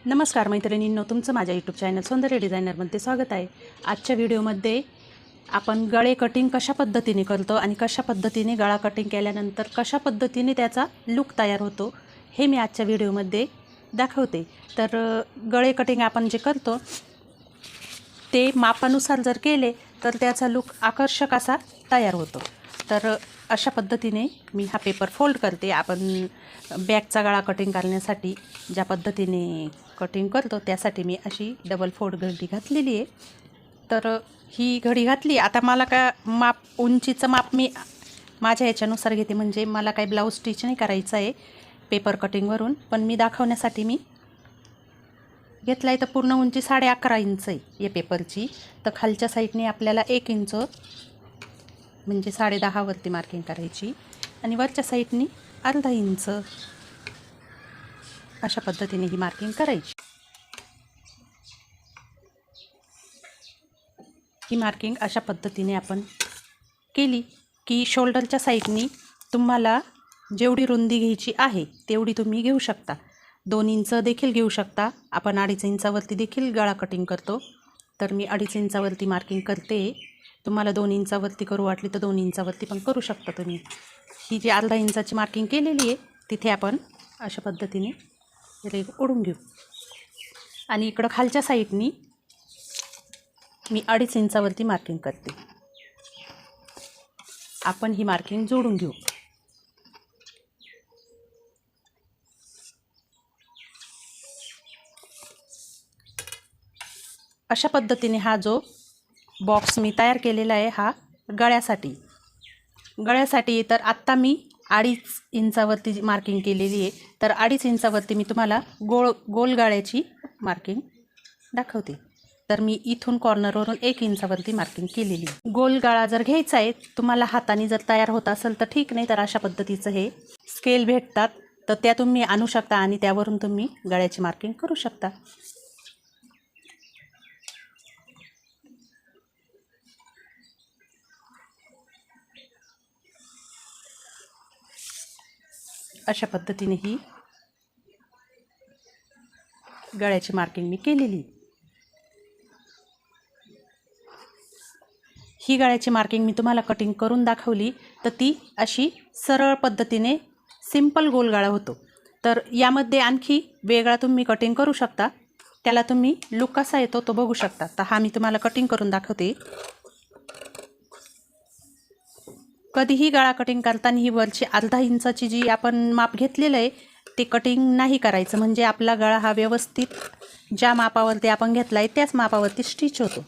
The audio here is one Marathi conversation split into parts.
नमस्कार मैत्रिणींनो, तुमचं माझ्या यूट्यूब चॅनल सौंदर्य डिझायनरमध्ये स्वागत आहे। आजच्या व्हिडिओमध्ये आपण गळे कटिंग कशा पद्धतीने करतो आणि कशा पद्धतीने गळा कटिंग केल्यानंतर कशा पद्धतीने त्याचा लुक तयार होतो हे मी आजच्या व्हिडिओमध्ये दाखवते। तर गळे कटिंग आपण जे करतो ते मापानुसार जर केले तर त्याचा लुक आकर्षक असा तयार होतो। तर अशा पद्धतीने मी हा पेपर फोल्ड करते। आपण बॅगचा गळा कटिंग करण्यासाठी ज्या पद्धतीने कटिंग करतो त्यासाठी मी अशी डबल फोल्ड घडी घातलेली आहे। तर ही घडी घातली। आता मला का माप उंचीचं माप मी माझ्या याच्यानुसार घेते, म्हणजे मला काही ब्लाऊज स्टिच नाही करायचं आहे पेपर कटिंगवरून, पण मी दाखवण्यासाठी मी घेतला आहे। तर पूर्ण उंची 11.5 इंच आहे या पेपरची। तर खालच्या साईडने आपल्याला 1 इंच म्हणजे 10.5 वरती मार्किंग करायची आणि वरच्या साईडने अर्धा इंच अशा पद्धतीने ही मार्किंग करायची। ही मार्किंग अशा पद्धतीने आपण केली की शोल्डरच्या साईडनी तुम्हाला जेवढी रुंदी घ्यायची आहे तेवढी तुम्ही घेऊ शकता। 2 इंच देखील घेऊ शकता। आपण 2.5 इंचावरती देखील गळा कटिंग करतो, तर मी 2.5 इंचावरती मार्किंग करते। तुम्हाला 2 इंचावरती करू वाटली तर 2 इंचावरती पण करू शकता तुम्ही। ही जी अर्धा इंचाची मार्किंग केलेली आहे तिथे आपण अशा पद्धतीने रेघ ओढून घेऊ आणि इकडं खालच्या साईडनी मी 2.5 इंचावरती मार्किंग करते। आपण ही मार्किंग जोडून घेऊ। अशा पद्धतीने हा जो बॉक्स मी तयार केलेला आहे हा गळ्यासाठी तर आत्ता मी 2.5 इंचावरती मार्किंग केलेली आहे। तर 2.5 इंचावरती मी तुम्हाला गोल गळ्याची मार्किंग दाखवते। तर मी इथून कॉर्नरवरून 1 इंचावरती मार्किंग केलेली। गोल गळा जर घ्यायचा आहे तुम्हाला हाताने जर तयार होत असेल तर ठीक, नाही तर अशा पद्धतीचं हे स्केल भेटतात तर त्या तुम्ही आणू शकता आणि त्यावरून तुम्ही गळ्याची मार्किंग करू शकता। अशा पद्धतीने ही गळ्याची मार्किंग मी केलेली। ही गळ्याची मार्किंग मी तुम्हाला कटिंग करून दाखवली तर ती अशी सरळ पद्धतीने सिंपल गोल गळा होतो। तर यामध्ये आणखी वेगळा तुम्ही कटिंग करू शकता, त्याला तुम्ही लुक कसा येतो तो बघू शकता। तर हा मी तुम्हाला कटिंग करून दाखवते। कधीही गळा कटिंग करताना ही वरची अर्धा इंचाची जी आपण माप घेतलेलं आहे ते कटिंग नाही करायचं, म्हणजे आपला गळा हा व्यवस्थित ज्या मापावरती आपण घेतला आहे त्याच मापावरती स्टिच होतो।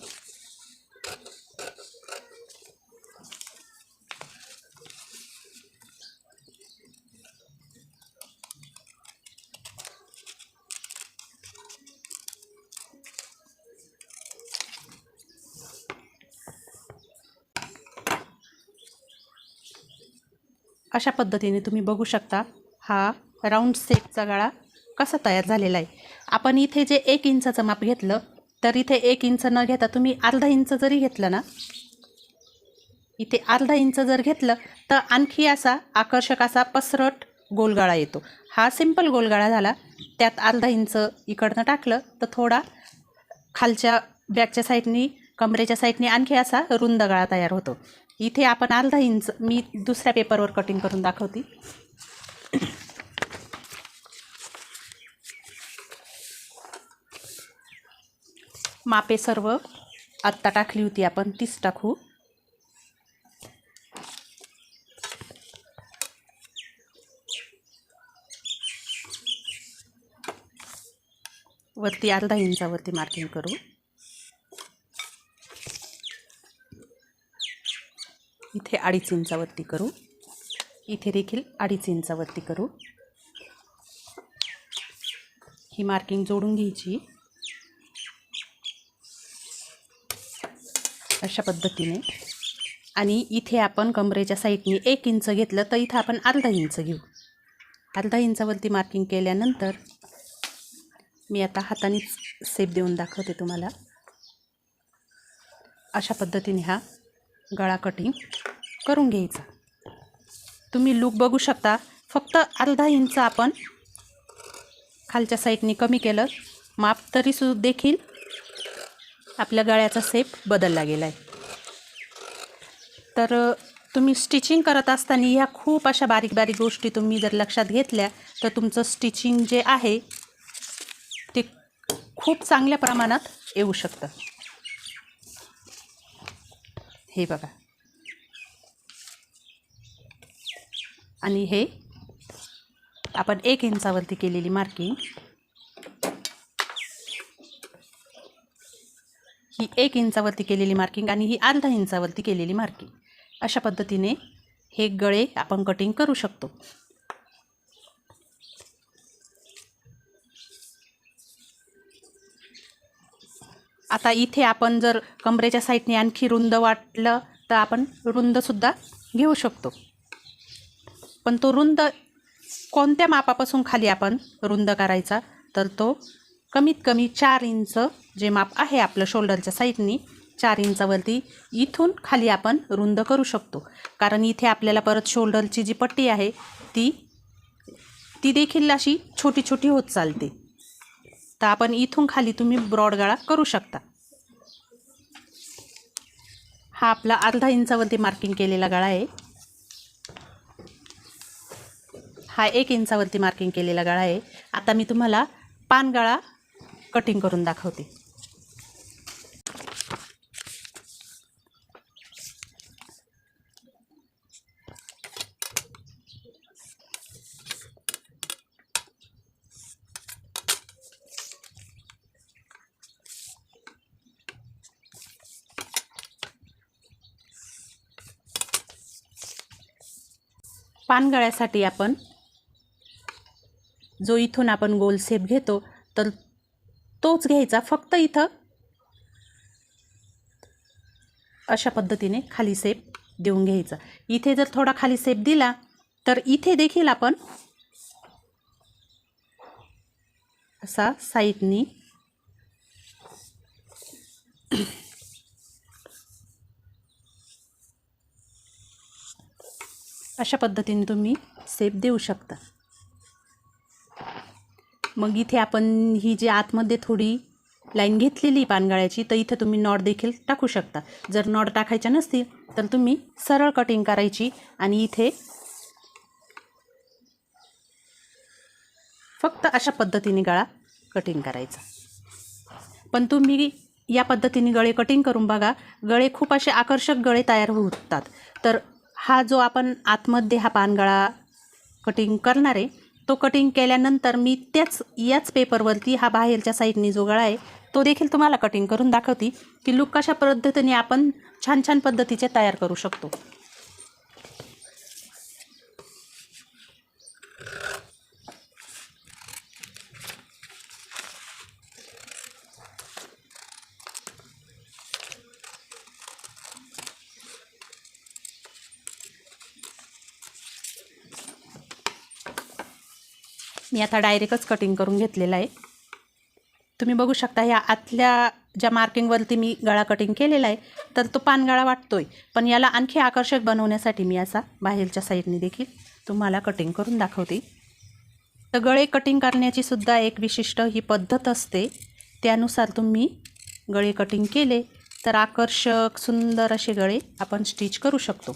अशा पद्धतीने तुम्ही बघू शकता हा राऊंड सेटचा गळा कसा तयार झालेला आहे। आपण इथे जे 1 इंचाचं माप घेतलं तर इथे 1 इंच न घेता तुम्ही अर्धा इंच जरी घेतलं ना, इथे अर्धा इंच जर घेतलं तर आणखी असा आकर्षक असा पसरट गोलगळा येतो। हा सिंपल गोलगळा झाला, त्यात अर्धा इंच इकडनं टाकलं तर थोडा खालच्या बॅकच्या साईडनी कमरेच्या साईडनी आणखी असा रुंद गळा तयार होतो। इथे आपण अर्धा इंच मी दुसऱ्या पेपरवर कटिंग करून दाखवते। मापे सर्व आत्ता टाकली होती आपण, तीच टाकू। वरती अर्धा इंचावरती मार्किंग करू। इथे 2.5 इंचावरती करू। इथे देखील 2.5 इंचावरती करू। ही मार्किंग जोडून घ्यायची अशा पद्धतीने। आणि इथे आपण कमरेच्या साईडनी 1 इंच घेतलं तर इथं आपण अर्धा इंच घेऊ। अर्धा इंचावरती मार्किंग केल्यानंतर मी आता हातानेच शेप देऊन दाखवते तुम्हाला। अशा पद्धतीने हा गळा कटिंग करून घ्यायचा। तुम्ही लूक बघू शकता, फक्त अर्धा इंच आपण खालच्या साईडनी कमी केलं माप तरी देखील आपल्या गळ्याचा शेप बदलला गेला आहे. तर तुम्ही स्टिचिंग करत असताना ह्या खूप अशा बारीक बारीक गोष्टी तुम्ही जर लक्षात घेतल्या तर तुमचं स्टिचिंग जे आहे ते खूप चांगल्या प्रमाणात येऊ शकतं. हे बघा, आणि हे आपण 1 इंचावरती केलेली मार्किंग, ही 1 इंचावरती केलेली मार्किंग आणि ही अर्धा इंचावरती केलेली मार्किंग, अशा पद्धतीने हे गळे आपण कटिंग करू शकतो. आता इथे आपण जर कमरेच्या साईडने आणखी रुंद वाटलं तर आपण रुंदसुद्धा घेऊ शकतो. पण तो रुंद कोणत्या मापापासून खाली आपण रुंद करायचा, तर तो कमीत कमी 4 इंच जे माप आहे आपलं शोल्डरच्या साईडनी 4 इंचावरती इथून खाली आपण रुंद करू शकतो. कारण इथे आपल्याला परत शोल्डरची जी पट्टी आहे ती देखील अशी छोटी छोटी होत चालते. तर आपण इथून खाली तुम्ही ब्रॉड गळा करू शकता. हा आपला अर्धा इंचावरती मार्किंग केलेला गळा आहे. हा 1 इंचावरती मार्किंग केलेला गळा आहे. आता मी तुम्हाला पान गळा कटिंग करून दाखवते. पानगळ्यासाठी आपण जो इथून आपण गोल शेप घेतो तर तोच घ्यायचा, फक्त इथं अशा पद्धतीने खाली शेप देऊन घ्यायचा. इथे जर थोडा खाली शेप दिला तर इथे देखील आपण असा साईडनी अशा पद्धतीने तुम्ही शेप देऊ शकता. मग इथे आपण ही जी आतमध्ये थोडी लाईन घेतलेली पानगळ्याची, तर इथे तुम्ही नॉट देखील टाकू शकता. जर नॉट टाकायच्या नसतील तर तुम्ही सरळ कटिंग करायची आणि इथे फक्त अशा पद्धतीने गळा कटिंग करायचा. पण तुम्ही या पद्धतीने गळे कटिंग करून बघा, गळे खूप असे आकर्षक गळे तयार होतात. तर हा जो आपण आतमध्ये हा पानगळा कटिंग करणार आहे तो कटिंग केल्यानंतर मी याच पेपरवरती हा बाहेरच्या साईडनी जो गळा आहे तो देखील तुम्हाला कटिंग करून दाखवते की लुक कशा पद्धतीने आपण छान छान पद्धतीचे तयार करू शकतो. मी आता डायरेक्टच कटिंग करून घेतलेला आहे. तुम्ही बघू शकता ह्या आतल्या ज्या मार्किंगवरती मी गळा कटिंग केलेला आहे तर तो पानगळा वाटतोय, पण याला आणखी आकर्षक बनवण्यासाठी मी असा बाहेरच्या साईडने देखील तुम्हाला कटिंग करून दाखवते. तर गळे कटिंग करण्याची सुद्धा एक विशिष्ट ही पद्धत असते. त्यानुसार तुम्ही गळे कटिंग केले तर आकर्षक सुंदर असे गळे आपण स्टिच करू शकतो.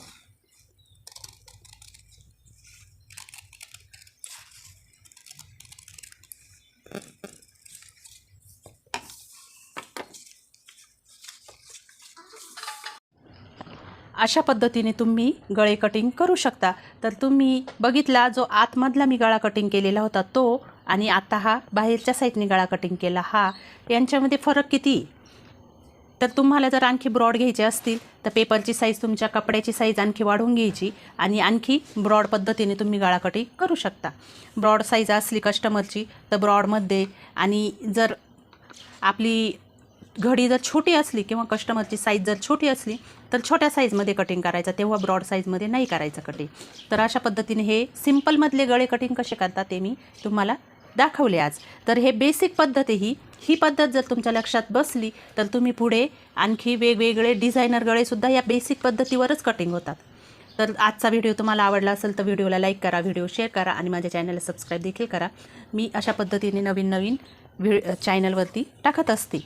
अशा पद्धतीने तुम्ही गळे कटिंग करू शकता. तर तुम्ही बघितला जो आतमधला मी गळा कटिंग केलेला होता तो आणि आता हा बाहेरच्या साईडने गळा कटिंग केला, हा यांच्यामध्ये फरक किती. तर तुम्हाला जर आणखी ब्रॉड घ्यायचे असतील तर पेपरची साईज तुमच्या कपड्याची साईज आणखी वाढवून घ्यायची आणि आणखी ब्रॉड पद्धतीने तुम्ही गळा कटिंग करू शकता. ब्रॉड साईज असली कस्टमरची तर ब्रॉडमध्ये, आणि जर आपली घडी जर छोटी असली किंवा कस्टमरची साईज जर छोटी असली तर छोट्या साईजमध्ये कटिंग करायचं, तेव्हा ब्रॉड साईजमध्ये नाही करायचं कटिंग. तर अशा पद्धतीने हे सिम्पलमधले गळे कटिंग कसे करतात ते मी तुम्हाला दाखवले आज. तर हे बेसिक पद्धत आहे. ही पद्धत जर तुमच्या लक्षात बसली तर तुम्ही पुढे आणखी वेगवेगळे डिझायनर गळेसुद्धा या बेसिक पद्धतीवरच कटिंग होतात. तर आजचा व्हिडिओ तुम्हाला आवडला असेल तर व्हिडिओला लाईक करा, व्हिडिओ शेअर करा आणि माझ्या चॅनलला सबस्क्राईब देखील करा. मी अशा पद्धतीने नवीन नवीन चॅनलवरती टाकत असते.